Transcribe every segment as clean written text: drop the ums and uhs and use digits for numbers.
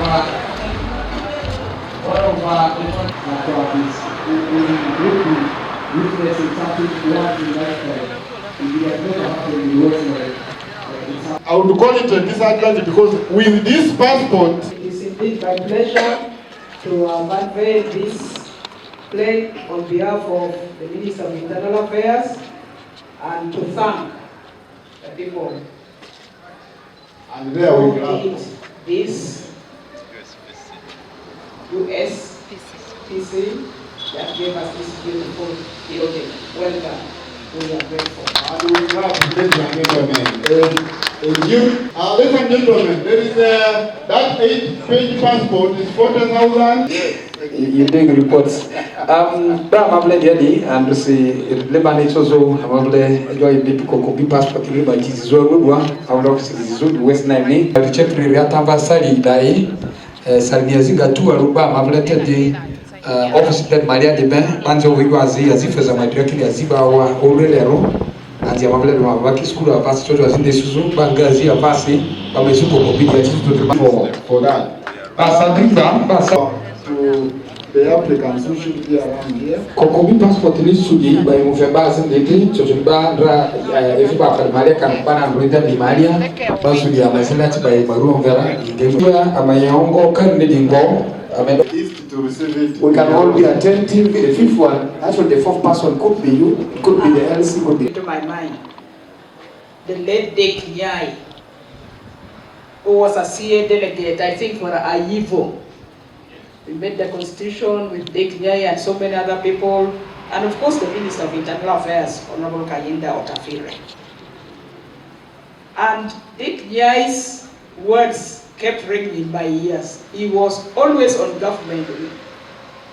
I would call it a disadvantage because with this passport, it is indeed my pleasure to convey this plate on behalf of the Minister of Internal Affairs and to thank the people and there we go. This USPC that gave us this beautiful building. Well done. We are grateful. And we have, ladies and gentlemen, ladies and gentlemen, there is that 8-page passport is 40,000. You're doing reports. Mable Diadi and to see Lebanon also Mable enjoy the Kokobi passport in by Tizua, our office is West Nile. The chapter Riatamba Sali Dai, Sarniaziga to Aruba, Mable Teddy, office that Maria de Ben, Banjo Wiguazi, as if as a directly as Ziba or Aurelero, and the Mable Mavaki School of Us Church was in the Suzu, Bangazi, Avasi, Bamesuko, for that. To the applicants who should be around here. Kokobi passport list sudi by Mufebas and the Chochuba, Efiba Maria Campana and Rita Di Maria, Basudi, Amasenat by Maru Vera, Amayongo, Kernedingo. To receive it. We can all be attentive. The fifth one, actually the fourth person could be you, it could be the LC, could be. To my mind, the late Dick Nyai, who was a CA delegate, I think for Ayivo. We made the constitution with Dick Nyai and so many other people, and of course the Minister of Internal Affairs, Honorable Kayinda Otafire. And Dick Nyai's words kept ringing in my ears. He was always on government.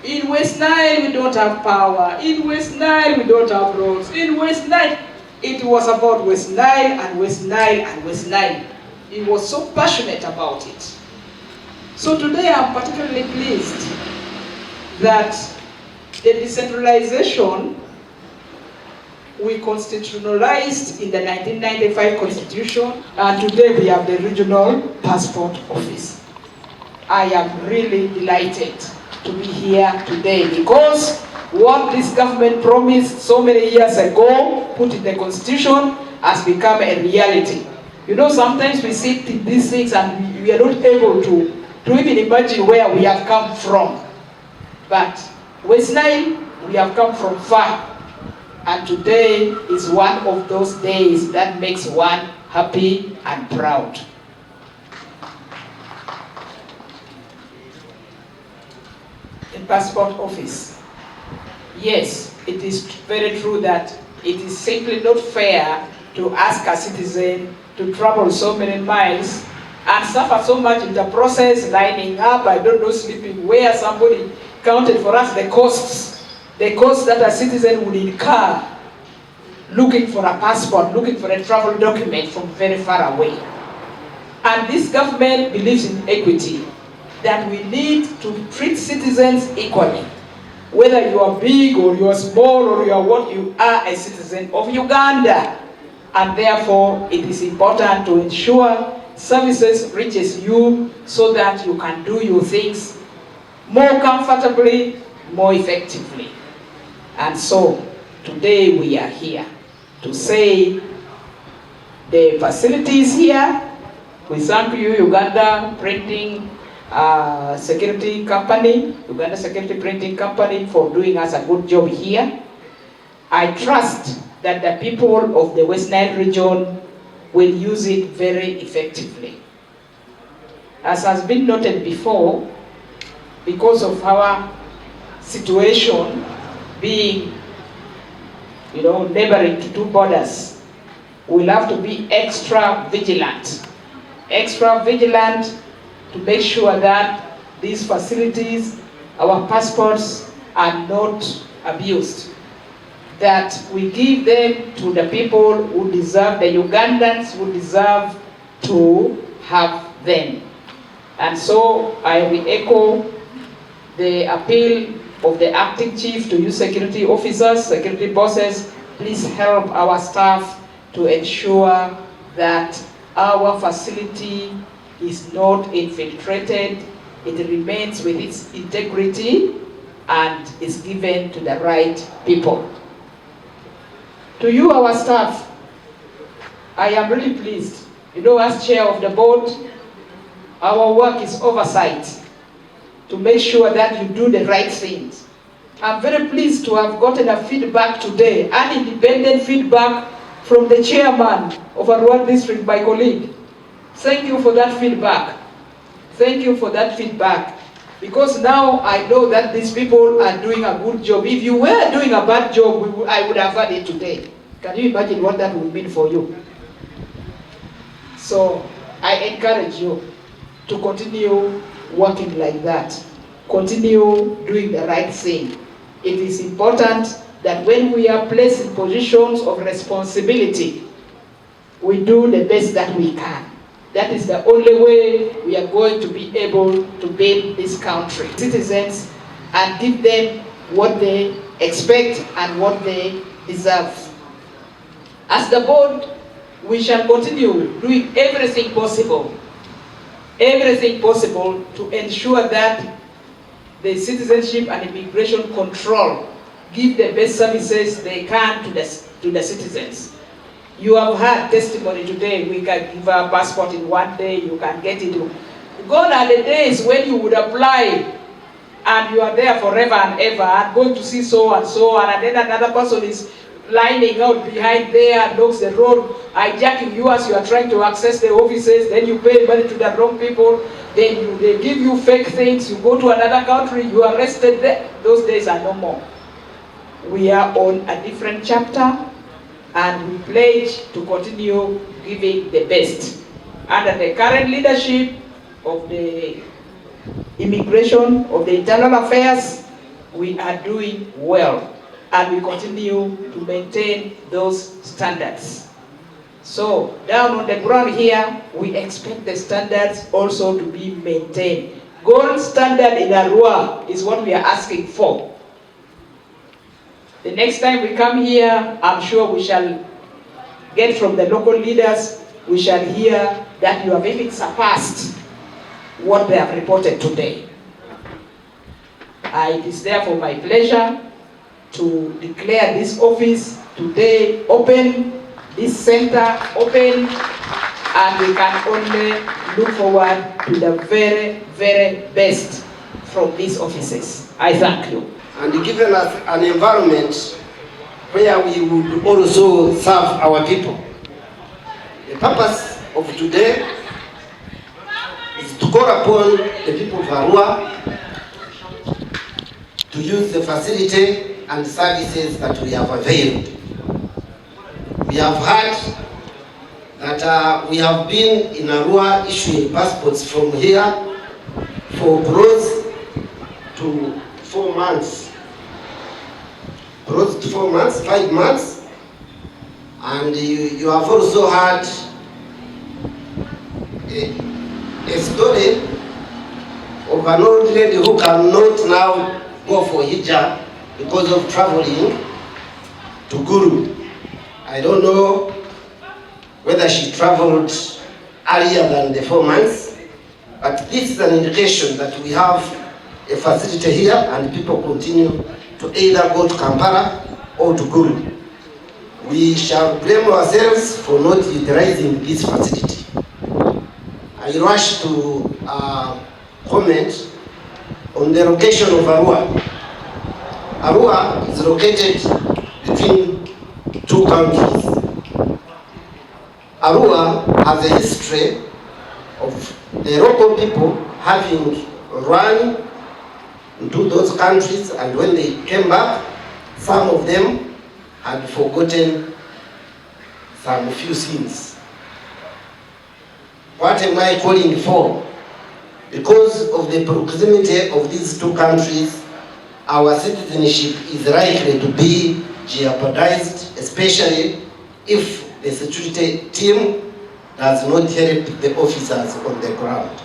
In West Nile we don't have power. In West Nile we don't have roads. In West Nile, it was about West Nile and West Nile and West Nile. He was so passionate about it. So today I'm particularly pleased that the decentralization we constitutionalized in the 1995 Constitution, and today we have the Regional Passport Office. I am really delighted to be here today because what this government promised so many years ago, put in the Constitution, has become a reality. You know, sometimes we see these things and we are not able to even imagine where we have come from. But West Nile, we have come from far. And today is one of those days that makes one happy and proud. The passport office. Yes, it is very true that it is simply not fair to ask a citizen to travel so many miles and suffer so much in the process, lining up, I don't know, sleeping where. Somebody counted for us the costs that a citizen would incur looking for a passport, looking for a travel document from very far away. And this government believes in equity, that we need to treat citizens equally. Whether you are big or you are small or you are what, you are a citizen of Uganda. And therefore, it is important to ensure services reaches you so that you can do your things more comfortably, more effectively. And so, today we are here to say the facilities here. We thank you, Uganda Printing Security Company, Uganda Security Printing Company, for doing us a good job here. I trust that the people of the West Nile region will use it very effectively. As has been noted before, because of our situation being, neighboring to two borders, we'll have to be extra vigilant to make sure that these facilities, our passports, are not abused. That we give them to the people who deserve, the Ugandans who deserve to have them. And so I will echo the appeal of the acting chief to you security officers, security bosses. Please help our staff to ensure that our facility is not infiltrated it remains with its integrity and is given to the right people. To you, our staff, I am really pleased. You know, as chair of the board, our work is oversight to make sure that you do the right things. I'm very pleased to have gotten a feedback today, an independent feedback from the chairman of Arua district, my colleague. Thank you for that feedback. Thank you for that feedback. Because now I know that these people are doing a good job. If you were doing a bad job, I would have had it today. Can you imagine what that would mean for you? So I encourage you to continue working like that. Continue doing the right thing. It is important that when we are placed in positions of responsibility, we do the best that we can. That is the only way we are going to be able to build this country. Citizens, and give them what they expect and what they deserve. As the board, we shall continue doing everything possible to ensure that the citizenship and immigration control give the best services they can to the citizens. You have had testimony today. We can give a passport in one day, you can get it. Gone are the days when you would apply and you are there forever and ever and going to see so and so, and then another person is lining out behind there and blocks the road, hijacking you as you are trying to access the offices. Then you pay money to the wrong people, then they give you fake things, you go to another country, you are arrested there. Those days are no more. We are on a different chapter, and we pledge to continue giving the best. Under the current leadership of the immigration, of the internal affairs, we are doing well, and we continue to maintain those standards. So down on the ground here, we expect the standards also to be maintained. Gold standard in Arua is what we are asking for. The next time we come here, I'm sure we shall get from the local leaders, we shall hear that you have even surpassed what they have reported today. It is therefore my pleasure to declare this office today open, this center open, and we can only look forward to the very, very best from these offices. I thank you. And given us an environment where we would also serve our people. The purpose of today is to call upon the people of Arua to use the facility and services that we have availed. We have heard that we have been in Arua issuing passports from here for close to 4 months. Close to 4 months, 5 months. And you have also heard a story of an old lady who cannot now go for hijab because of traveling to Guru. I don't know whether she traveled earlier than the 4 months, but this is an indication that we have a facility here and people continue to either go to Kampala or to Guru. We shall blame ourselves for not utilizing this facility. I rush to comment on the location of Arua. Arua is located between 2 countries. Arua has a history of the local people having run into those countries, and when they came back, some of them had forgotten some few things. What am I calling for? Because of the proximity of these 2 countries, our citizenship is likely to be jeopardized, especially if the security team does not help the officers on the ground.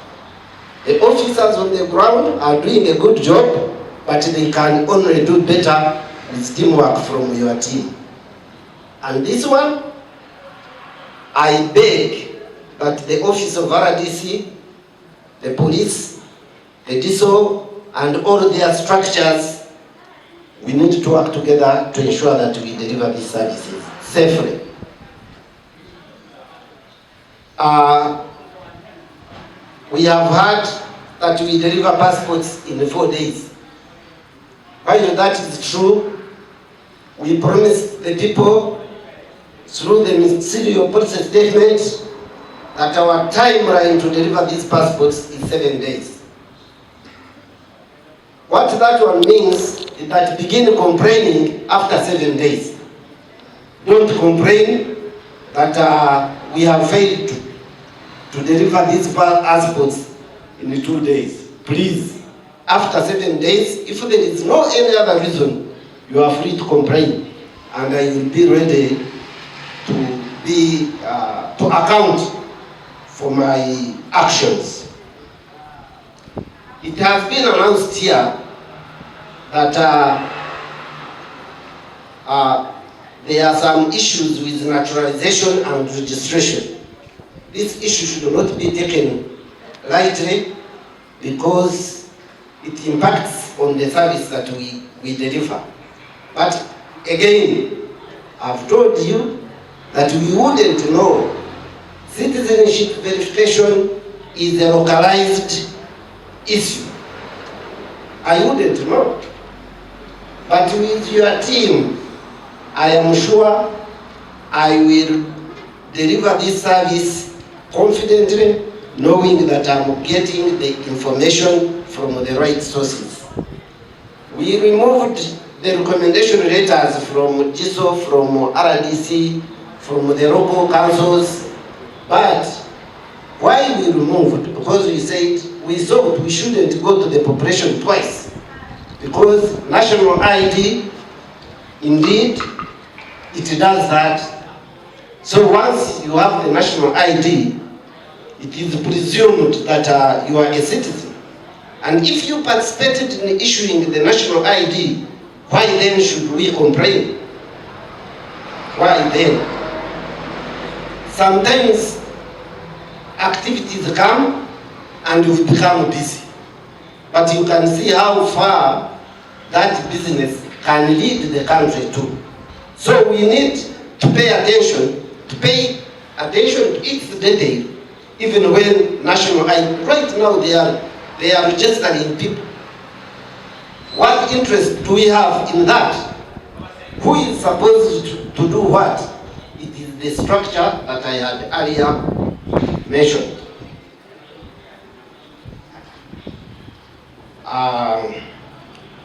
The officers on the ground are doing a good job, but they can only do better with teamwork from your team. And this one, I beg that the office of RDC, the police, the diesel, and all their structures. We need to work together to ensure that we deliver these services safely. We have heard that we deliver passports in 4 days. While that is true, we promised the people through the ministerial policy statement that our timeline to deliver these passports is 7 days. What that one means is that begin complaining after 7 days. Don't complain that we have failed to deliver these passports in 2 days. Please, after 7 days, if there is no any other reason, you are free to complain, and I will be ready to account for my actions. It has been announced here that there are some issues with naturalization and registration. This issue should not be taken lightly because it impacts on the service that we deliver. But again, I've told you that we wouldn't know. Citizenship verification is a localized issue. I wouldn't know. But with your team, I am sure I will deliver this service confidently, knowing that I'm getting the information from the right sources. We removed the recommendation letters from GISO, from RDC, from the local councils, but why we removed? Because we said we thought we shouldn't go to the population twice, because national ID, indeed, it does that. So once you have the national ID, it is presumed that you are a citizen. And if you participated in issuing the national ID, why then should we complain? Why then? Sometimes activities come and we become busy. But you can see how far that business can lead the country to. So we need to pay attention to each detail, even when national ID. Right now they are registering people. What interest do we have in that? Who is supposed to do what? It is the structure that I had earlier mentioned.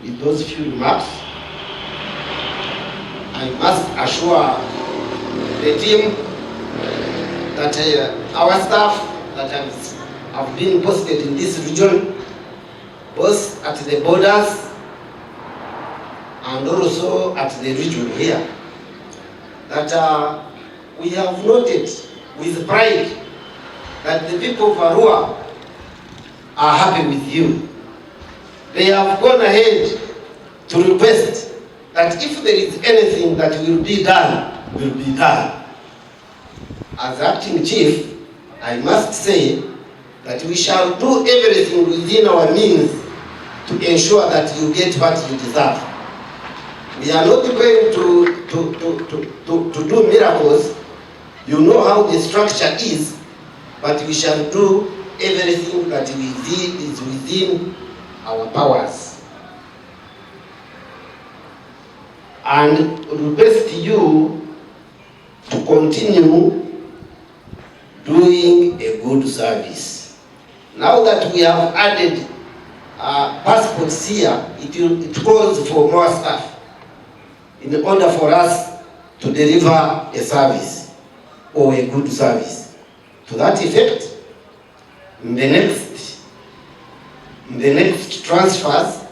With those few remarks, I must assure the team that our staff that have been posted in this region, both at the borders and also at the region here, that we have noted with pride that the people of Arua are happy with you. They have gone ahead to request that if there is anything that will be done, will be done. As acting chief, I must say that we shall do everything within our means to ensure that you get what you deserve. We are not going to do miracles. You know how the structure is, but we shall do everything that is within our powers. And request you to continue doing a good service. Now that we have added passports here, it calls for more staff in order for us to deliver a service or a good service. To that effect, in the next transfers,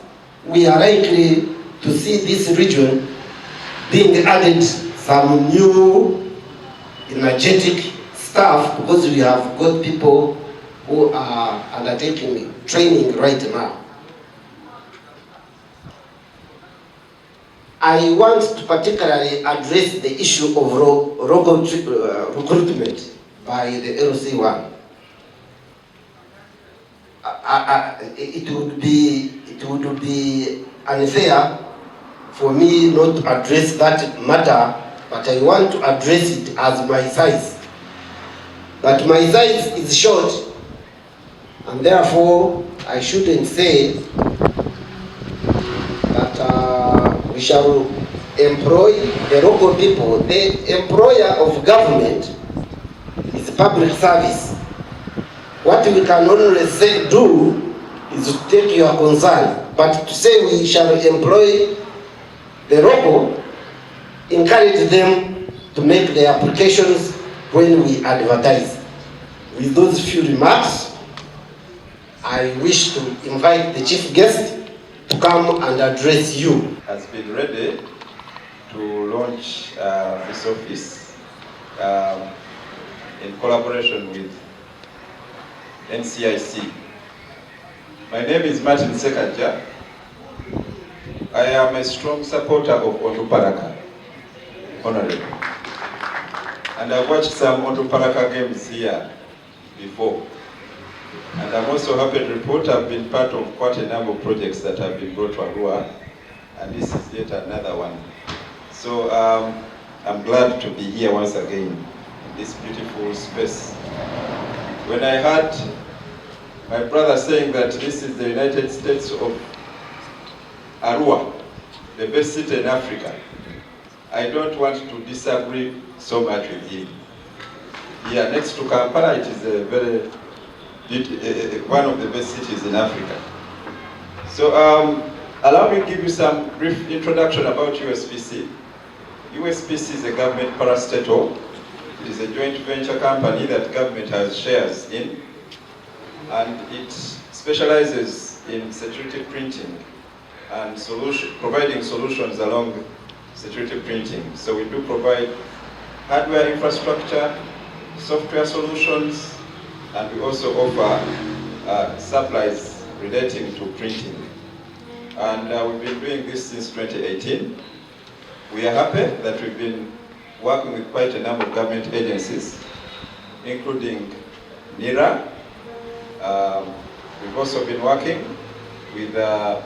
we are likely to see this region being added some new energetic staff, because we have got people who are undertaking training right now. I want to particularly address the issue of recruitment by the LC1. it would be unfair for me not to address that matter, but I want to address it as my size. That my size is short, and therefore I shouldn't say that we shall employ the local people. The employer of government is public service. What we can only say do is to take your concern, but to say we shall employ the local, encourage them to make their applications when we advertise. With those few remarks, I wish to invite the chief guest to come and address you. Has been ready to launch this office in collaboration with NCIC. My name is Martin Sekaja. I am a strong supporter of Onduparaka, Honorable. And I've watched some Onduparaka games here before. And I'm also happy to report I've been part of quite a number of projects that have been brought to Arua, and this is yet another one. So I'm glad to be here once again in this beautiful space. When I heard my brother saying that this is the United States of Arua, the best city in Africa, I don't want to disagree so much with him. Yeah, next to Kampala, it is a very one of the best cities in Africa. So allow me to give you some brief introduction about USPC. USPC is a government parastatal. It is a joint venture company that government has shares in, and it specializes in security printing and providing solutions along security printing. So we do provide hardware infrastructure, software solutions, and we also offer supplies relating to printing. And we've been doing this since 2018. We are happy that we've been working with quite a number of government agencies, including NIRA. We've also been working with the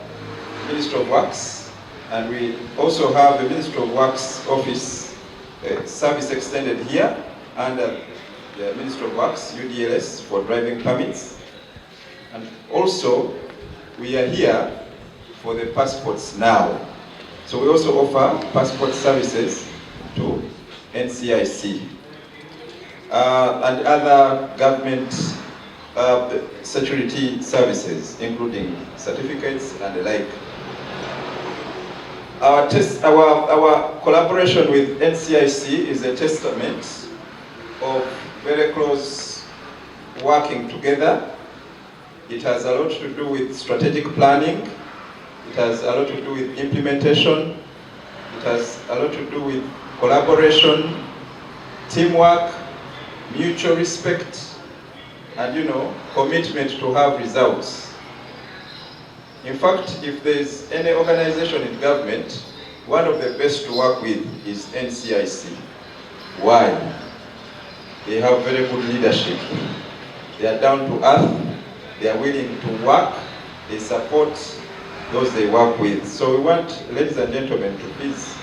Ministry of Works, and we also have the Ministry of Works office service extended here under the Ministry of Works, UDLS, for driving permits. And also, we are here for the passports now. So we also offer passport services to NCIC and other government security services, including certificates and the like. Our collaboration with NCIC is a testament of very close working together. It has a lot to do with strategic planning. It has a lot to do with implementation. It has a lot to do with collaboration, teamwork, mutual respect, and commitment to have results. In fact, if there's any organization in government, one of the best to work with is NCIC. Why? They have very good leadership. They are down to earth. They are willing to work. They support those they work with. So we want, ladies and gentlemen, to please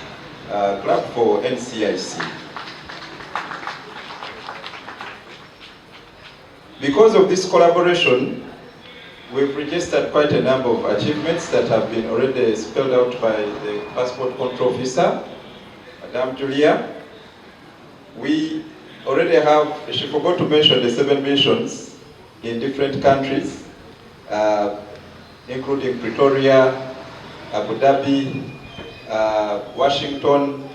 clap for NCIC. Because of this collaboration, we've registered quite a number of achievements that have been already spelled out by the Passport Control Officer, Madame Julia. We already have, she forgot to mention the 7 missions in different countries, including Pretoria, Abu Dhabi, Washington,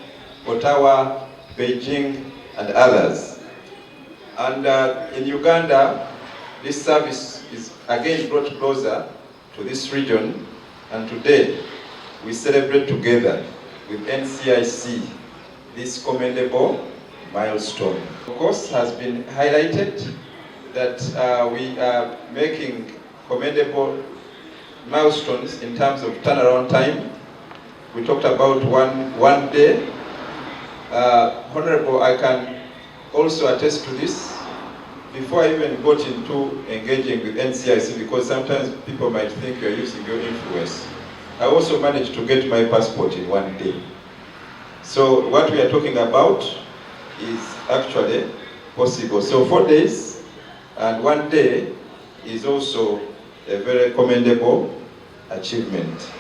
Ottawa, Beijing, and others. And in Uganda, this service is again brought closer to this region, and today we celebrate together with NCIC this commendable milestone. Of course, has been highlighted that we are making commendable milestones in terms of turnaround time. We talked about one day. Honorable, I can also attest to this before I even got into engaging with NCIC, because sometimes people might think you're using your influence, I also managed to get my passport in one day. So what we are talking about is actually possible. So 4 days and 1 day is also a very commendable achievement.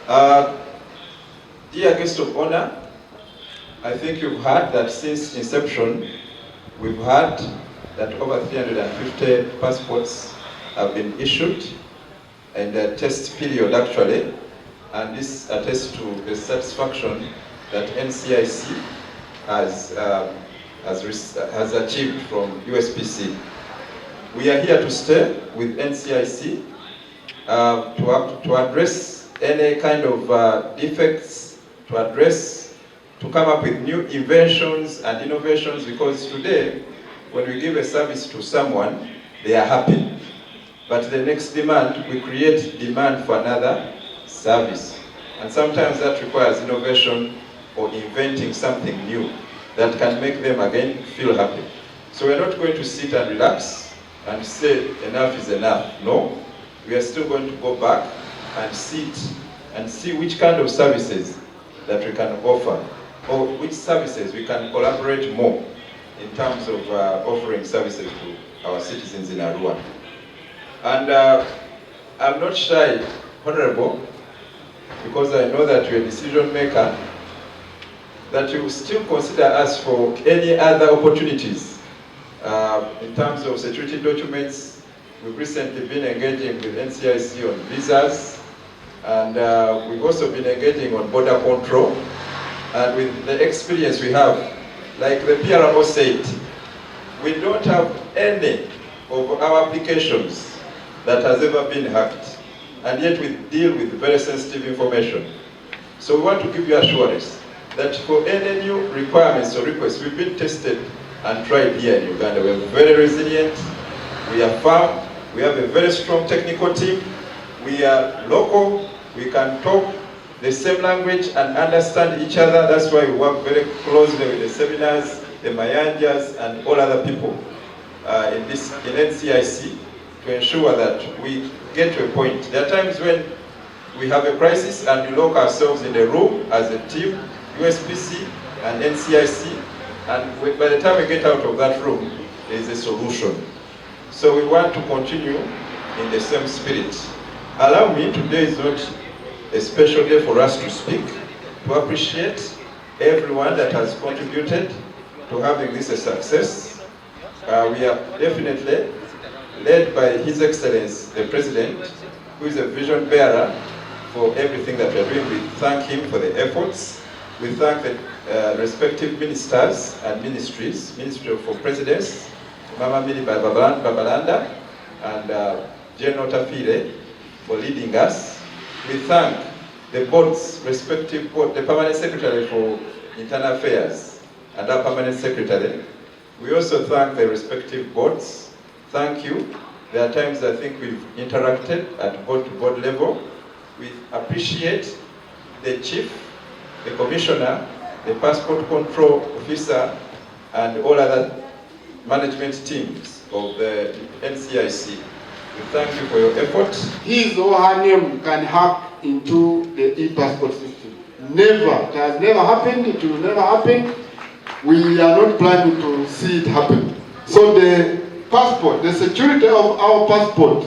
Dear guest of honor, I think you've heard that since inception, we've heard that over 350 passports have been issued in the test period actually, and this attests to the satisfaction that NCIC has achieved from USPC. We are here to stay with NCIC to address any kind of defects, to come up with new inventions and innovations, because today, when we give a service to someone, they are happy. But the next demand, we create demand for another service. And sometimes that requires innovation or inventing something new that can make them again feel happy. So we're not going to sit and relax and say enough is enough. No, we are still going to go back and sit and see which kind of services that we can offer, or which services we can collaborate more in terms of offering services to our citizens in Arua. And I'm not shy, Honorable, because I know that you're a decision maker, that you still consider us for any other opportunities. In terms of security documents, we've recently been engaging with NCIC on visas, and we've also been engaging on border control. And with the experience we have, like the PRO said, we don't have any of our applications that has ever been hacked, and yet we deal with very sensitive information. So we want to give you assurance that for any new requirements or requests, we've been tested and tried here in Uganda. We're very resilient, we are firm, we have a very strong technical team, we are local, we can talk the same language and understand each other. That's why we work very closely with the seminars, the Mayanjas, and all other people in NCIC to ensure that we get to a point. There are times when we have a crisis and we lock ourselves in a room as a team, USPC and NCIC, and by the time we get out of that room, there is a solution. So we want to continue in the same spirit. Allow me, today is not a special day for us to speak, to appreciate everyone that has contributed to having this a success. We are definitely led by His Excellency, the President, who is a vision bearer for everything that we are doing. We thank him for the efforts. We thank the respective ministers and ministries, Ministry for Presidents, Mama Mili Babalanda, and General Tafire for leading us. We thank the board's respective board, the Permanent Secretary for Internal Affairs and our Permanent Secretary. We also thank the respective boards. Thank you. There are times I think we've interacted at board-to-board level. We appreciate the Chief, the Commissioner, the Passport Control Officer, and all other management teams of the NCIC. We thank you for your effort. His or her name can hack into the e-passport system. Never. It has never happened. It will never happen. We are not planning to see it happen. So the passport, the security of our passport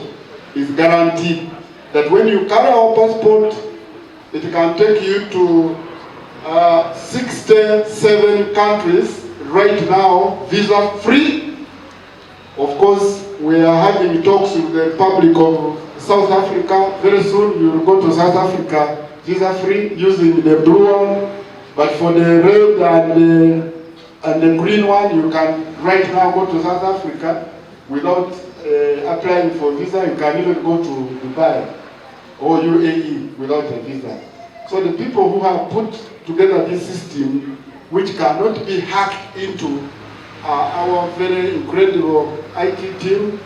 is guaranteed. That when you carry our passport, it can take you to 67 countries right now, visa free. Of course, we are having talks with the Republic of South Africa. Very soon we will go to South Africa visa free using the blue one. But for the red and the green one, you can right now go to South Africa without applying for visa. You can even go to Dubai or UAE without a visa. So the people who have put together this system, which cannot be hacked into, our very incredible IT team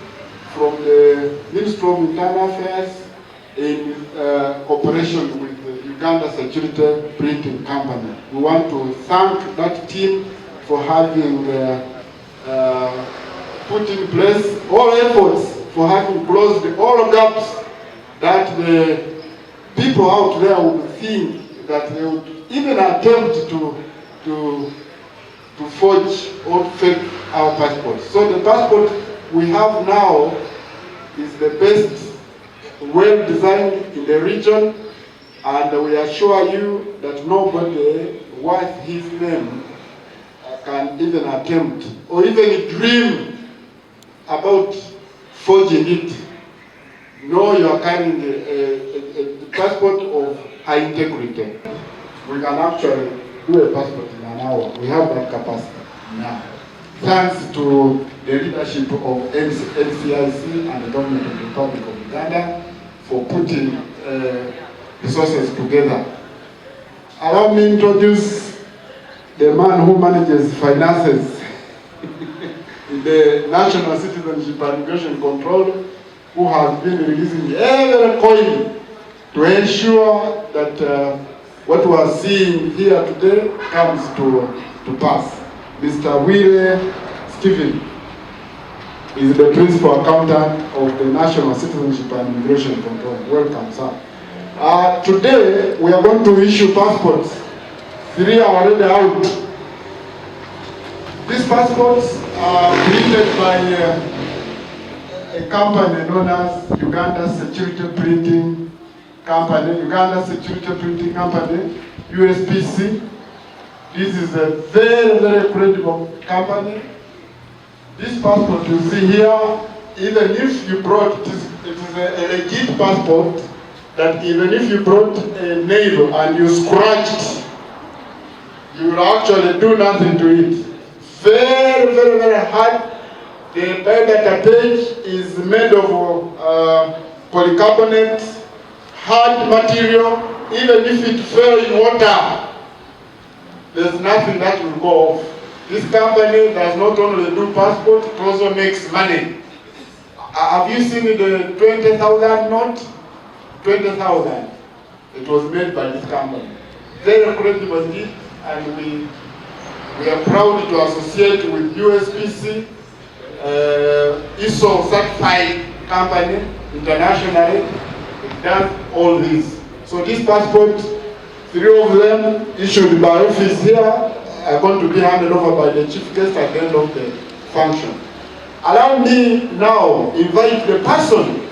from the Ministry of Internal Affairs in cooperation with the Uganda Security Printing Company. We want to thank that team for having put in place all efforts for having closed all gaps that the people out there would think that they would even attempt to forge or fake our passports. So the passport we have now is the best, well designed in the region, and we assure you that nobody worth his name can even attempt or even dream about forging it. No, you are carrying a passport of high integrity. We can actually do a passport in an hour. We have that capacity now. Thanks to the leadership of NCIC and the government of the Republic of Uganda for putting resources together. Allow me to introduce the man who manages finances in the National Citizenship and Immigration Control, who has been releasing every coin to ensure that what we are seeing here today comes to pass. Mr. Wile Stephen is the principal accountant of the National Citizenship and Immigration Control. Welcome, sir. Today we are going to issue passports. 3 are already out. These passports are printed by a company known as Uganda Security Printing Company, USPC. This is a very, very credible company. This passport you see here, even if you brought, it is a legit passport, that even if you brought a nail and you scratched, you will actually do nothing to it. Very, very, very hard. The biodata page is made of polycarbonate, hard material. Even if it fell in water, there's nothing that will go off. This company does not only do passport, it also makes money. Have you seen the 20,000 note? 20,000. It was made by this company. Very credible indeed, and we are proud to associate with USPC, ISO certified company internationally. It does all this. So these passports, 3 of them issued by office here, are going to be handed over by the chief guest at the end of the function. Allow me now invite the person,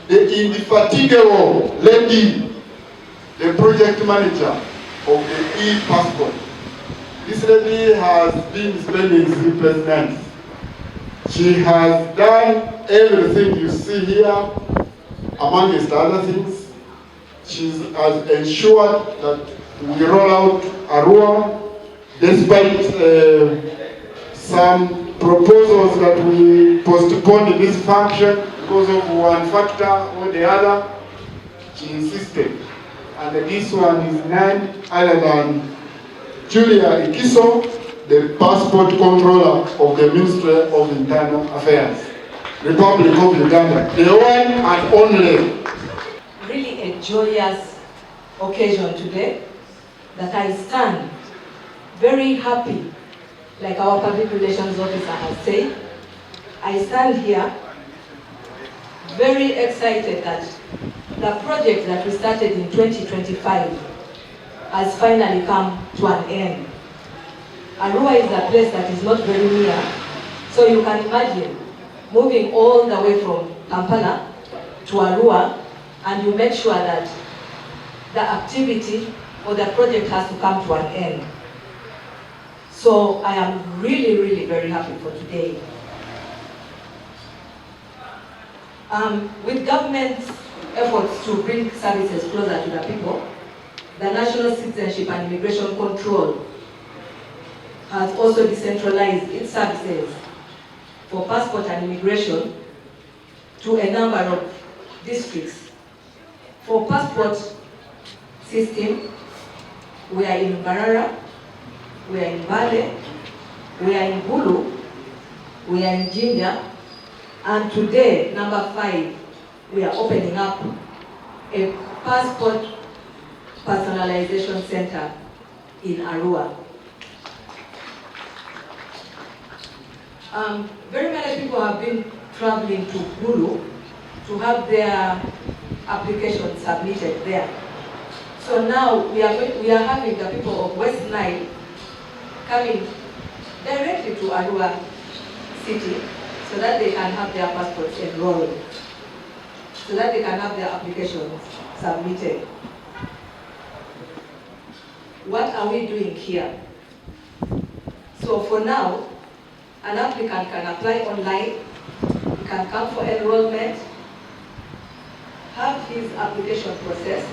the indefatigable lady, the project manager of the e-passport. This lady has been spending sleepless nights. She has done everything you see here, amongst other things. She has ensured that we roll out Arua, despite some proposals that we postponed in this function because of one factor or the other. She insisted. And this one is none other than Julia Ikiso, the passport controller of the Ministry of Internal Affairs, Republic of Uganda, the one and only. Really a joyous occasion today that I stand very happy, like our public relations officer has said. I stand here very excited that the project that we started in 2025 has finally come to an end. Arua is a place that is not very near, so you can imagine moving all the way from Kampala to Arua, and you make sure that the activity or the project has to come to an end. So I am really, really very happy for today. With government's efforts to bring services closer to the people, the National Citizenship and Immigration Control has also decentralized its services for passport and immigration to a number of districts. For passport system, we are in Barara, we are in Vale, we are in Bulu, we are in Jinja, and today, number 5, we are opening up a passport personalization center in Arua. Very many people have been traveling to Gulu to have their application submitted there. So now we are having the people of West Nile coming directly to Arua city so that they can have their passports enrolled, so that they can have their applications submitted. What are we doing here? So for now, an applicant can apply online, he can come for enrollment, have his application processed,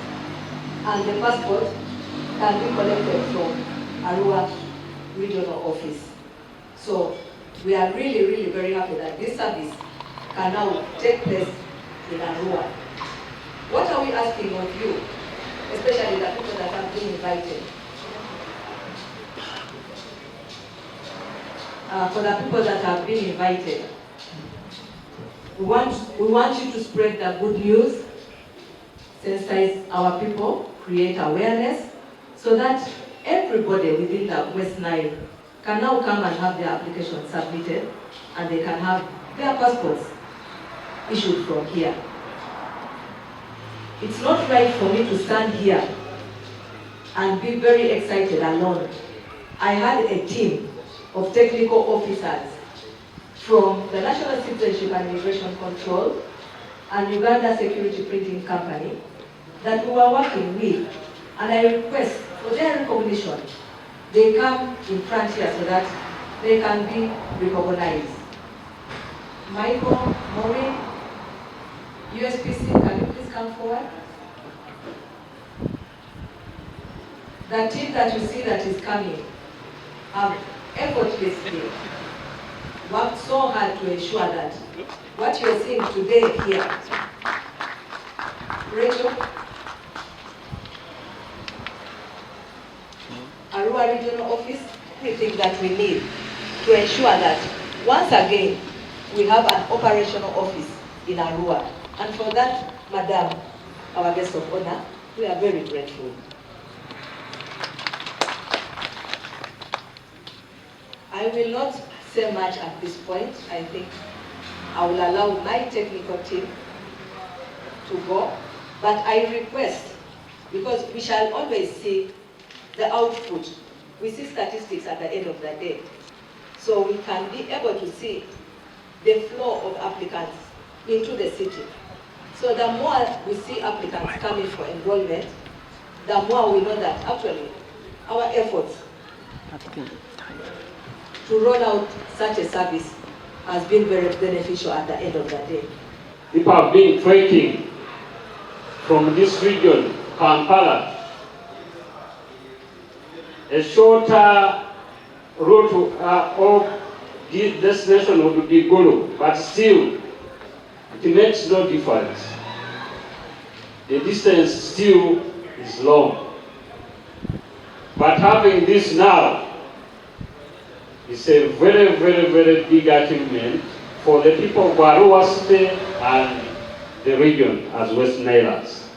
and the passport can be collected from Arua regional office. So we are really, really very happy that this service can now take place in Arua. What are we asking of you, especially the people that have been invited? For the people that have been invited, we want you to spread the good news, sensitize our people, create awareness, so that everybody within the West Nile can now come and have their application submitted, and they can have their passports issued from here. It's not right for me to stand here and be very excited alone. I had a team of technical officers from the National Citizenship and Immigration Control and Uganda Security Printing Company that we were working with, and I request for their recognition, they come in front here so that they can be recognized. Michael, Maureen, USPC, can you please come forward? The team that you see that is coming have effortlessly worked so hard to ensure that what you're seeing today here, Rachel, Arua Regional Office, everything that we need to ensure that once again we have an operational office in Arua. And for that, Madam, our guest of honor, we are very grateful. I will not say much at this point. I think I will allow my technical team to go, but I request, because we shall always see the output. We see statistics at the end of the day. So we can be able to see the flow of applicants into the city. So the more we see applicants coming for enrollment, the more we know that actually our efforts to roll out such a service has been very beneficial at the end of the day. People have been trekking from this region, Kampala. A shorter route of this destination would be Gulu, but still, it makes no difference. The distance still is long. But having this now is a very, very, very big achievement for the people of Arua City and the region as West Nilers.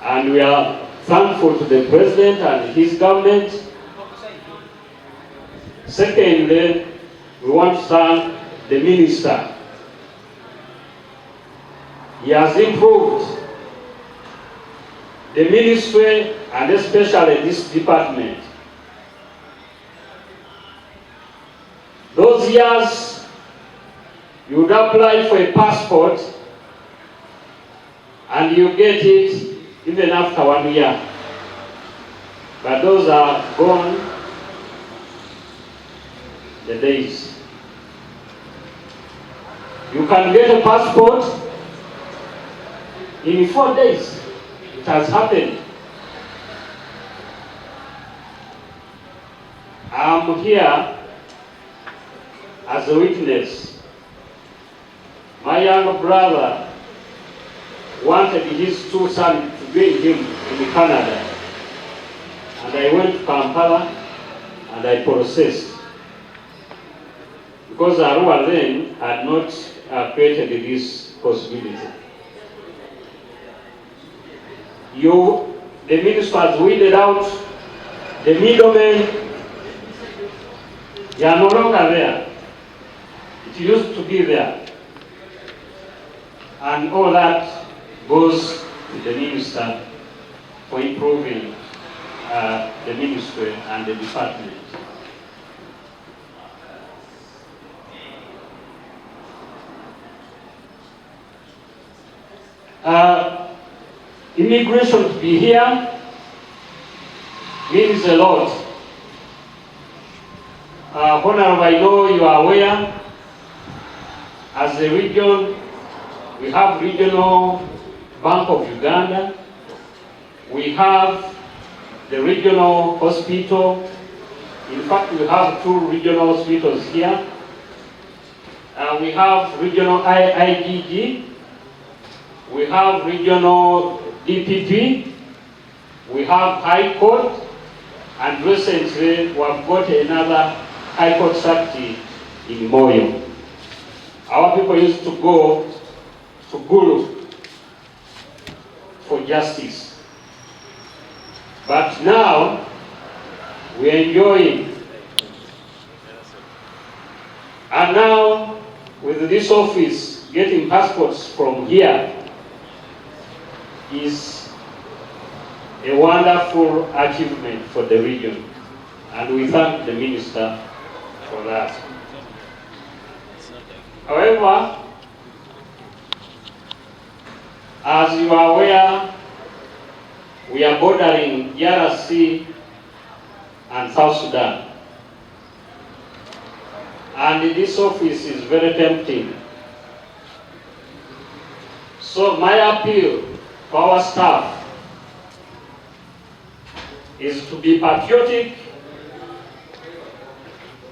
And we are thankful to the President and his government. Secondly, we want to thank the Minister. He has improved the ministry and especially this department. Those years, you would apply for a passport and you get it even after 1 year. But those are gone, the days. You can get a passport in 4 days. It has happened. I'm here as a witness. My younger brother wanted his 2 sons to bring him in Canada. And I went to Kampala and I processed. Because Arua then had not created this possibility. The minister has weeded out the middlemen. They are no longer there. It used to be there. And all that goes to the minister for improving the ministry and the department. Immigration to be here means a lot. Honorable, I know you are aware, as a region, we have Regional Bank of Uganda, we have the regional hospital. In fact, we have 2 regional hospitals here. We have regional IGG, we have regional DPP, we have High Court, and recently we have got another High Court Sakti in Moyo. Our people used to go to Gulu for justice. But now, we are enjoying. And now, with this office, getting passports from here is a wonderful achievement for the region. And we thank the minister for that. However, as you are aware, we are bordering DRC and South Sudan. And this office is very tempting. So my appeal to our staff is to be patriotic,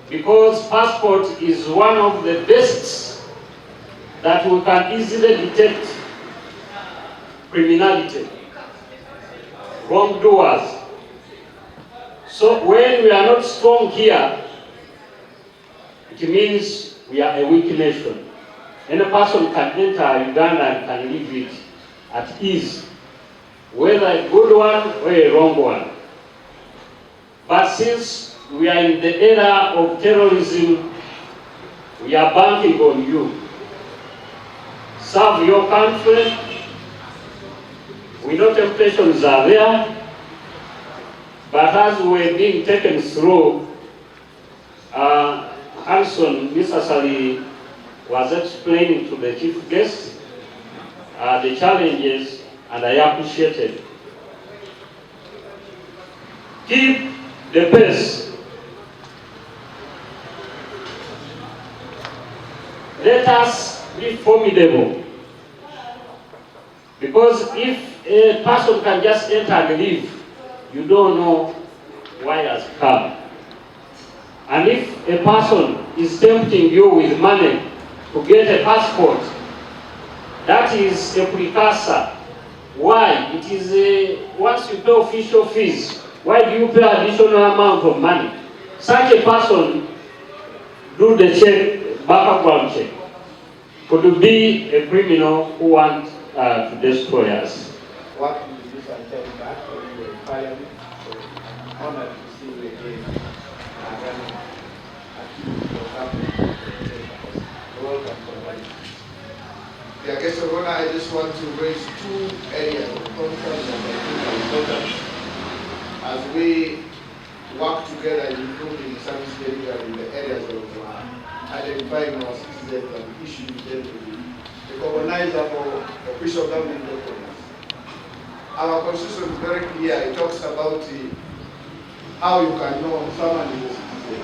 because passport is one of the best that we can easily detect criminality, wrongdoers. So when we are not strong here, it means we are a weak nation. Any person can enter Uganda and can leave it at ease, whether a good one or a wrong one. But since we are in the era of terrorism, we are banking on you. Serve your country. We know temptations are there, but as we're being taken through, Harrison necessarily was explaining to the chief guest the challenges, and I appreciated. Keep the pace. Let us be formidable. Because if a person can just enter and leave, you don't know why he has come. And if a person is tempting you with money to get a passport, that is a precursor. Why? It is once you pay official fees, why do you pay additional amount of money? Such a person do the check, background check, could be a criminal who wants to destroy us. What is this and tell back when you were in Parliament? So honored to see you again running activities of government. Welcome to the guest of honor. I just want to raise 2 areas of concern that I think are important as we work together in improving service delivery in the areas of identifying our citizens and issuing them the recognizable official government documents. Our constitution is very clear. It talks about how you can know someone is a citizen.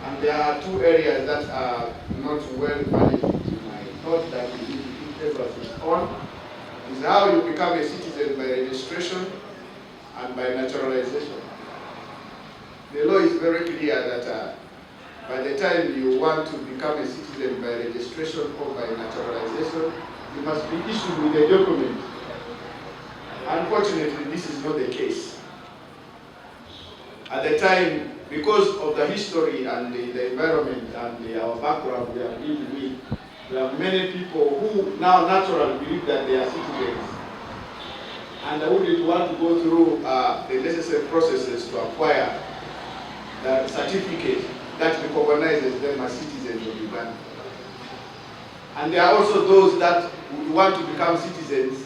And there are 2 areas that are not well managed in my thought that we need to put emphasis on. Is how you become a citizen by registration and by naturalization. The law is very clear that by the time you want to become a citizen by registration or by naturalization, you must be issued with a document. Unfortunately, this is not the case. At the time, because of the history and the environment and our background we have lived with, we have many people who now naturally believe that they are citizens and who did want to go through the necessary processes to acquire the certificate that recognizes them as citizens of Uganda. And there are also those that would want to become citizens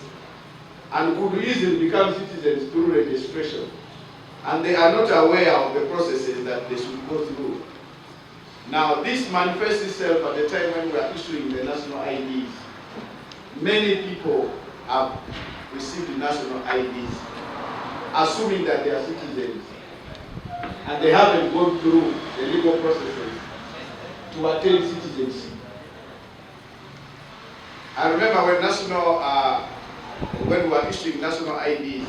and could easily become citizens through registration. And they are not aware of the processes that they should go through. Now, this manifests itself at the time when we are issuing the national IDs. Many people have received national IDs, assuming that they are citizens, and they haven't gone through the legal processes to attain citizenship. I remember when we were issuing national IDs,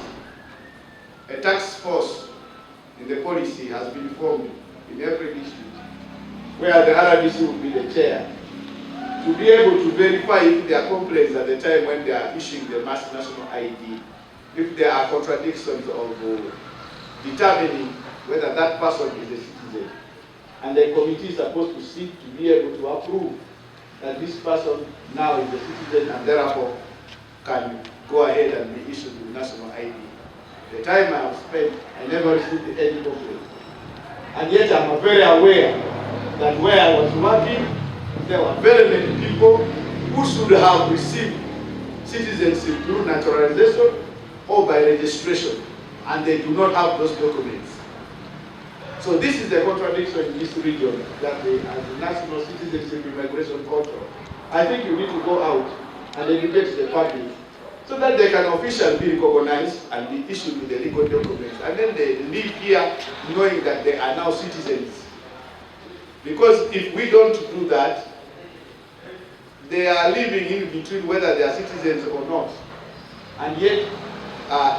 a task force in the policy has been formed in every district, where the RDC will be the chair, to be able to verify if there are complaints at the time when they are issuing the mass national ID, if there are contradictions of determining whether that person is a citizen. And the committee is supposed to seek to be able to approve that this person now is a citizen and therefore can go ahead and be issued with national ID. The time I have spent, I never received any complaint. And yet I'm very aware that where I was working, there were very many people who should have received citizenship through naturalization or by registration, and they do not have those documents. So this is the contradiction in this region, that as the National Citizenship Immigration Portal, I think you need to go out and educate the public so that they can officially be recognized and be issued with the legal documents. And then they live here knowing that they are now citizens. Because if we don't do that, they are living in between whether they are citizens or not. And yet,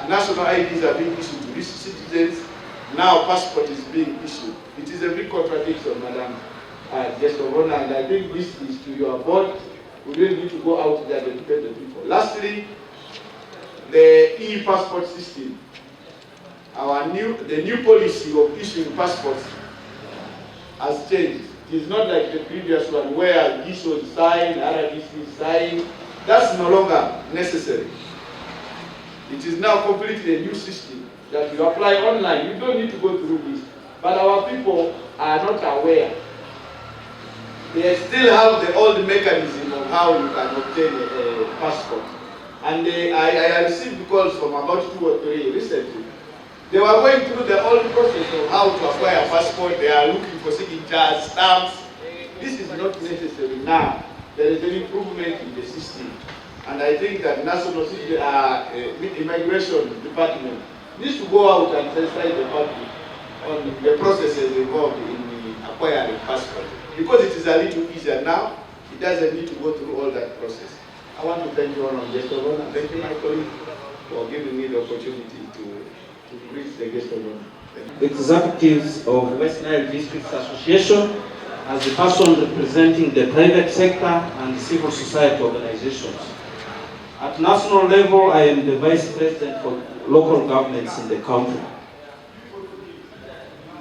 national IDs are being issued to these citizens. Now passport is being issued. It is a big contradiction, Madam Guest of Honor, and I think this is to your board. We really need to go out there and educate the people. Lastly, the e-passport system. The new policy of issuing passports has changed. It is not like the previous one where this was signed, RDC signed. That's no longer necessary. It is now completely a new system that you apply online. You don't need to go through this. But our people are not aware. They still have the old mechanism of how you can obtain a passport. And I received calls from about 2 or 3 recently. They were going through the old process of how to acquire a passport. They are looking for signatures, stamps. This is not necessary now. There is an improvement in the system. And I think that National Immigration Department needs to go out and sensitize the public on the processes involved in acquiring passport. Because it is a little easier now, it doesn't need to go through all that process. I want to thank you all on guest of honor. Thank you, my colleague, for giving me the opportunity to greet the guest of honor. Executives of West Nile Districts Association, as the person representing the private sector and the civil society organizations. At national level, I am the Vice President for local governments in the country.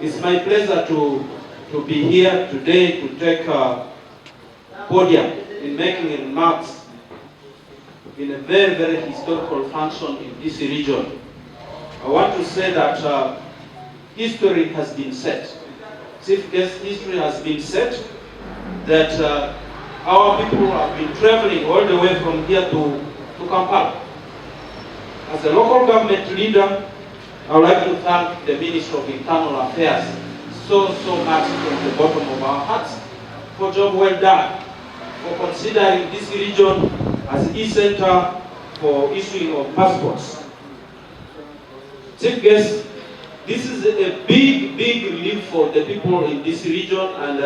It's my pleasure to be here today to take a podium in making remarks in a very, very historical function in this region. I want to say that history has been set. Chief guest, history has been set that our people have been traveling all the way from here to Kampala. As a local government leader, I would like to thank the Minister of Internal Affairs so much from the bottom of our hearts for job well done, for considering this region as e-center for issuing of passports. Chief guest, this is a big relief for the people in this region and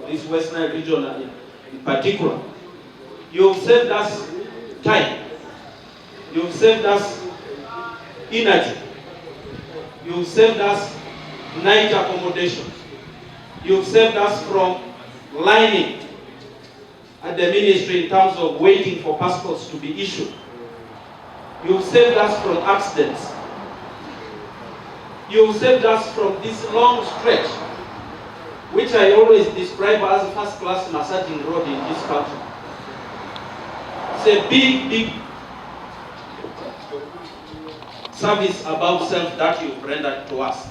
this West Nile region in particular. You've saved us time. You've saved us energy. You've saved us night accommodations. You've saved us from lining at the ministry in terms of waiting for passports to be issued. You've saved us from accidents. You've saved us from this long stretch, which I always describe as first-class massaging road in this country. It's a big service about self that you've rendered to us.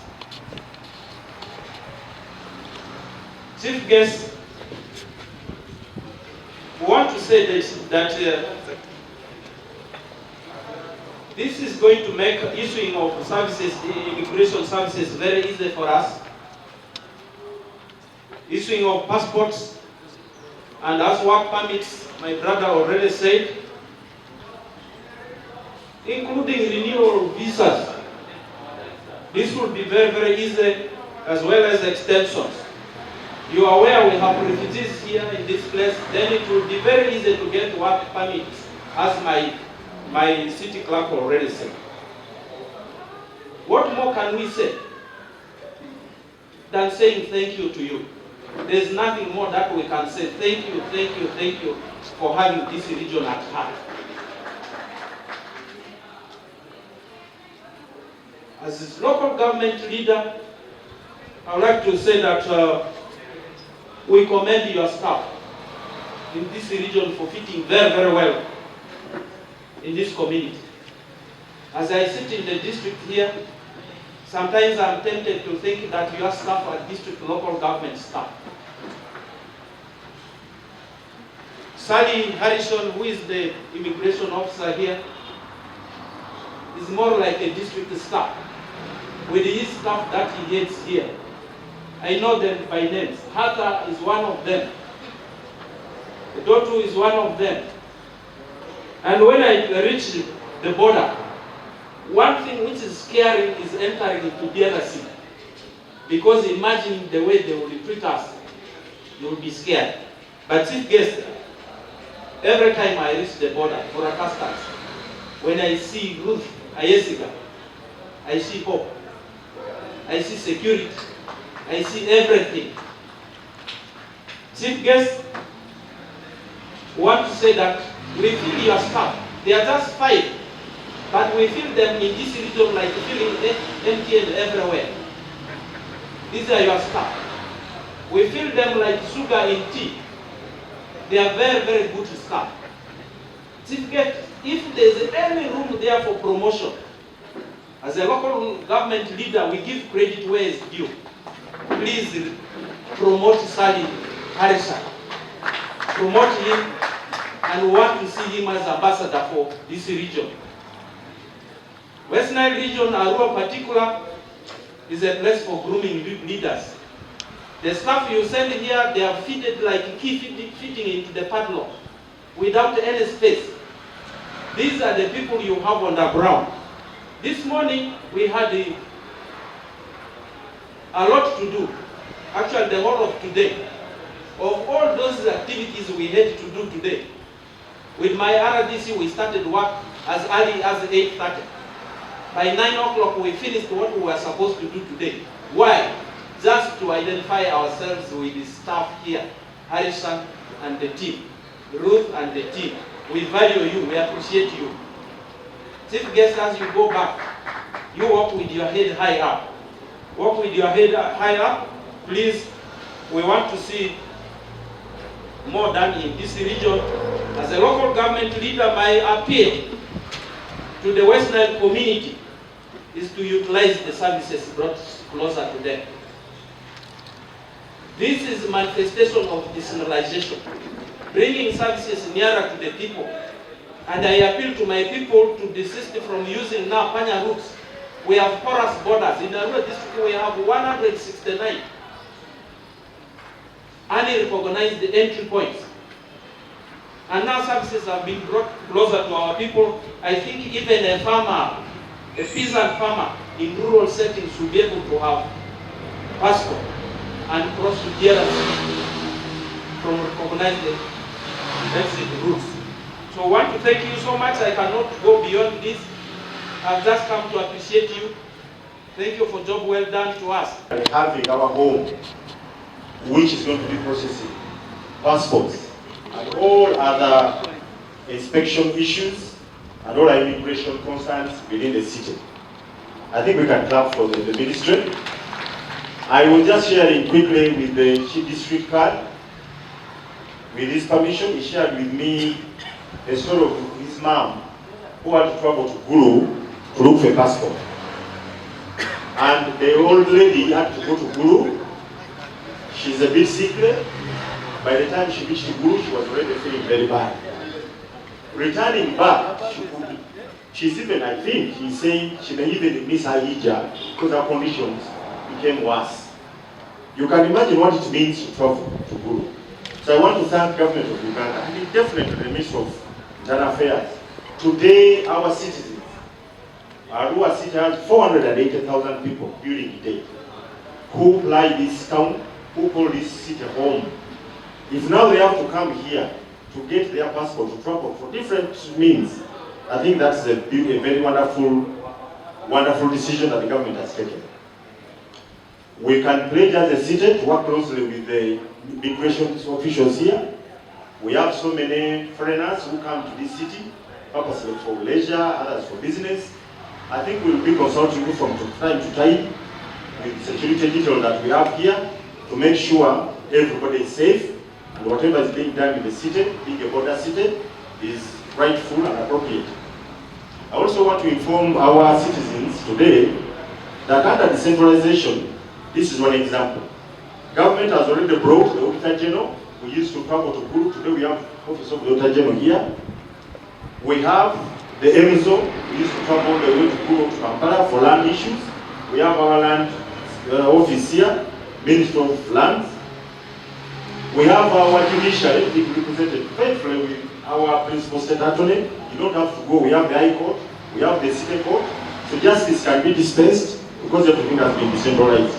Chief guest, we want to say that this is going to make issuing of services, immigration services, very easy for us. Issuing of passports and as work permits, my brother already said, including renewal of visas. This will be very, very easy, as well as extensions. You are aware we have refugees here in this place, then it will be very easy to get work permits, as my city clerk already said. What more can we say than saying thank you to you? There's nothing more that we can say. Thank you, thank you, thank you for having this region at heart. As a local government leader, I would like to say that we commend your staff in this region for fitting very, very well in this community. As I sit in the district here, sometimes I'm tempted to think that your staff are district local government staff. Sally Harrison, who is the immigration officer here, is more like a district staff, with his staff that he gets here. I know them by names. Hata is one of them. Dotu is one of them. And when I reach the border, one thing which is scary is entering into DRC. Because imagining the way they will treat us, you will be scared. But chief guest, every time I reach the border for a customs, when I see Ruth Ayesiga, I see hope, I see security, I see everything. Chief guest, want to say that we feel your staff. They are just 5, but we feel them in this region like feeling MTN everywhere. These are your staff. We feel them like sugar in tea. They are very, very good staff. Chief guest, if there is any room there for promotion, as a local government leader, we give credit where it's due. Please promote Sally Harrison. Promote him, and we want to see him as ambassador for this region. West Nile region, Arua particular, is a place for grooming leaders. The staff you send here, they are fitted like key fitting into the padlock without any space. These are the people you have on the ground. This morning, we had a lot to do. Actually, the whole of today. Of all those activities we had to do today, with my RDC, we started work as early as 8:30. By 9 o'clock, we finished what we were supposed to do today. Why? Just to identify ourselves with the staff here, Harrison and the team, Ruth and the team. We value you, we appreciate you. Chief guest, as you go back, you walk with your head high up. Walk with your head high up. Please, we want to see more done in this region. As a local government leader, my appeal to the West Nile community is to utilize the services brought closer to them. This is a manifestation of decentralization, bringing services nearer to the people. And I appeal to my people to desist from using now Panya routes. We have porous borders. In Arua district, we have 169 unrecognized entry points. And now services have been brought closer to our people. I think even a farmer, a peasant farmer in rural settings should be able to have passport and cross to DRC from recognized exit routes. So I want to thank you so much. I cannot go beyond this. I've just come to appreciate you. Thank you for job well done to us. Having our home, which is going to be processing passports and all other inspection issues and all our immigration concerns within the city. I think we can clap for the ministry. I will just share it quickly with the chief district card. With his permission, he shared with me the story of his mom who had to travel to Gulu to look for a passport. And the old lady had to go to Gulu. She's a bit sickly, By the time she reached Guru, she was already feeling very bad. Returning back, she's even, I think, he's saying she may even miss her hijab because her conditions became worse. You can imagine what it means to travel to Guru. So I want to thank the government of Uganda, and definitely the Ministry of Internal Affairs. Today, our citizens, Arua City has 480,000 people during the day who fly this town, who call this city home. If now they have to come here to get their passport to travel for different means, I think that's a very wonderful decision that the government has taken. We can pledge as a city to work closely with the immigration officials here. We have so many foreigners who come to this city, purposely for leisure, others for business. I think we'll be consulting you from time to time with security detail that we have here to make sure everybody is safe and whatever is being done in the city, being a border city, is rightful and appropriate. I also want to inform our citizens today that under decentralization, this is one example. Government has already brought the Auditor General. We used to travel to Guru. Today we have Office of the Auditor General here. We have the EMSO. We used to travel all the way to Guru to Kampala for land issues. We have our land office here, Ministry of Lands. We have our judiciary being represented faithfully with our principal state attorney. You don't have to go. We have the High Court. We have the City Court. So justice can be dispensed because everything has been decentralized.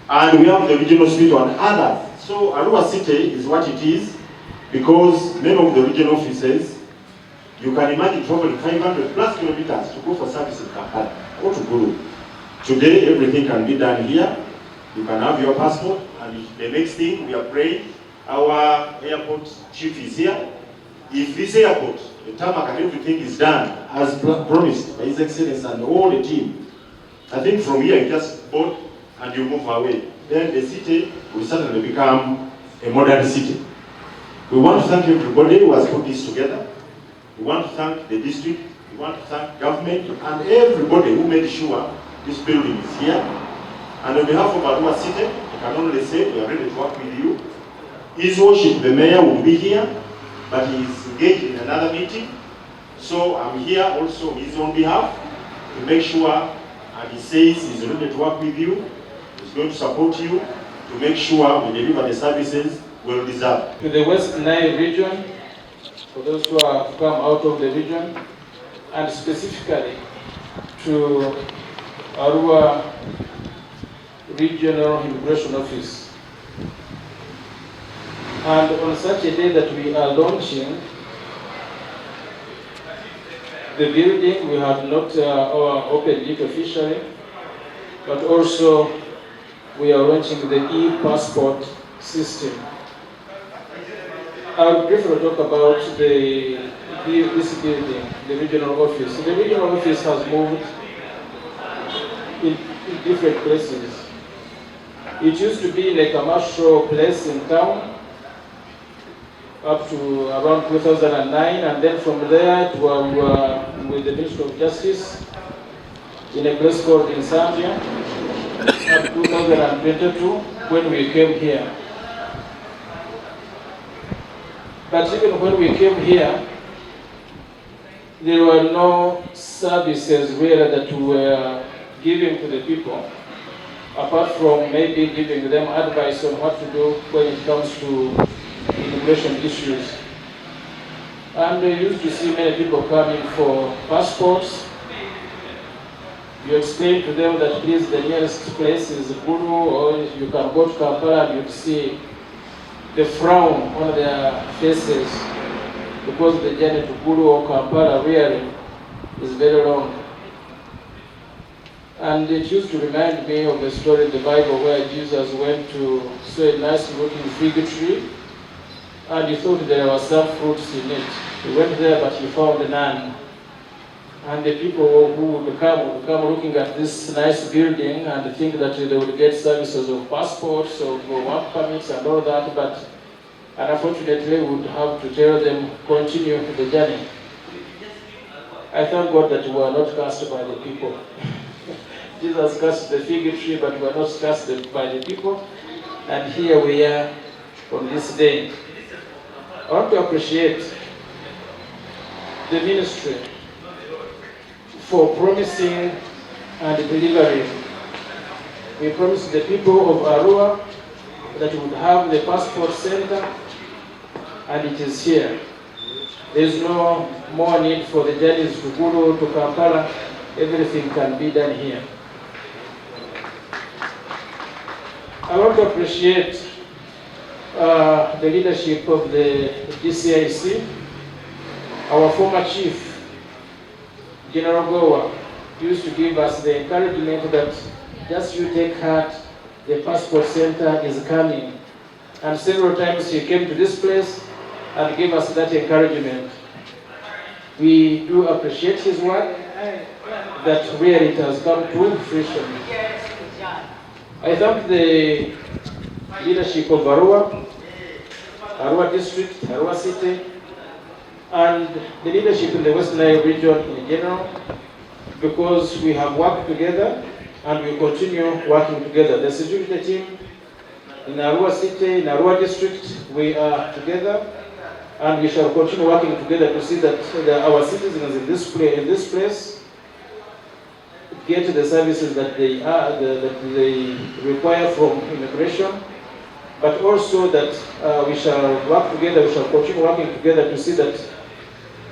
And we have the regional hospital and others. So Arua City is what it is because many of the regional offices, you can imagine traveling 500 plus kilometers to go for service in Kampala or to Gulu. Today, everything can be done here. You can have your passport, and the next thing we are praying, our airport chief is here. If this airport, the tarmac and everything is done as promised by His Excellency and all the team, I think from here you just board and you move away. Then the city will certainly become a modern city. We want to thank everybody who has put this together. We want to thank the district. We want to thank government and everybody who made sure this building is here. And on behalf of Arua City, I can only say we are ready to work with you. His Worship, the Mayor, will be here, but he is engaged in another meeting. So I'm here also on his own behalf to make sure, and he says he's ready to work with you. He's going to support you to make sure we deliver the services well deserved. To the West Nile region, for those who have come out of the region, and specifically to Arua Regional Immigration Office. And on such a day that we are launching the building, we have not opened it officially, but also we are launching the e-passport system. I would prefer to talk about this building, the regional office. The regional office has moved in different places. It used to be in a commercial place in town up to around 2009, and then from there it was with the Ministry of Justice in a place called in Zambia up to 2022 when we came here. But even when we came here, there were no services really that were given to the people, apart from maybe giving them advice on what to do when it comes to immigration issues. And we used to see many people coming for passports. You explain to them that please, the nearest place is Guru, or you can go to Kampala and you'd see the frown on their faces because the journey to Guru or Kampala really is very long. And it used to remind me of the story in the Bible where Jesus went to see a nice looking fig tree and he thought there were some fruits in it. He went there but he found none. And the people who would come looking at this nice building and think that they would get services of passports or work permits and all that, but unfortunately would have to tell them continue the journey. I thank God that we are not cast by the people. Jesus cast the fig tree, but we are not cast by the people. and here we are on this day. I want to appreciate the ministry for promising and delivering. We promised the people of Arua that we would have the passport center, and it is here. There is no more need for the journeys to Gulu, to Kampala. Everything can be done here. I want to appreciate the leadership of the DCIC. Our former chief, General Gowa, used to give us the encouragement that just you take heart, the passport center is coming. And several times he came to this place and gave us that encouragement. We do appreciate his work, that really it has come to fruition. I thank the leadership of Arua District, Arua City, and the leadership in the West Nile region in general, because we have worked together and we continue working together. The security team in Arua City, in Arua District, we are together, and we shall continue working together to see that our citizens in this place get the services that they require from immigration, but also that we shall work together, we shall continue working together to see that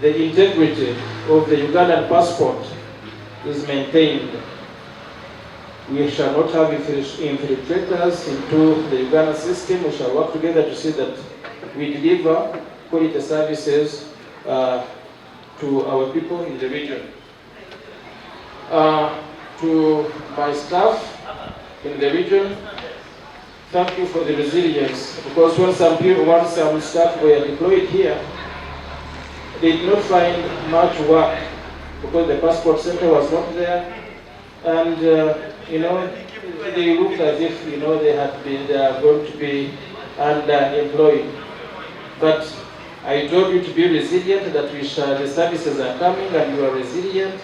the integrity of the Ugandan passport is maintained. We shall not have infiltrators into the Ugandan system. We shall work together to see that we deliver quality services to our people in the region. To my staff in the region, thank you for the resilience, because when some staff were deployed here, they did not find much work because the passport center was not there, and they looked as if they are going to be underemployed. But I told you to be resilient, that the services are coming, and you are resilient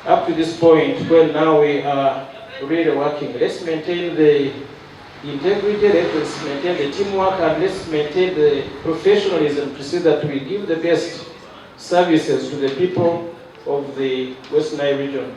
up to this point. Well, now we are really working. Let's maintain the integrity, let's maintain the teamwork, and let's maintain the professionalism to see that we give the best services to the people of the West Nile region.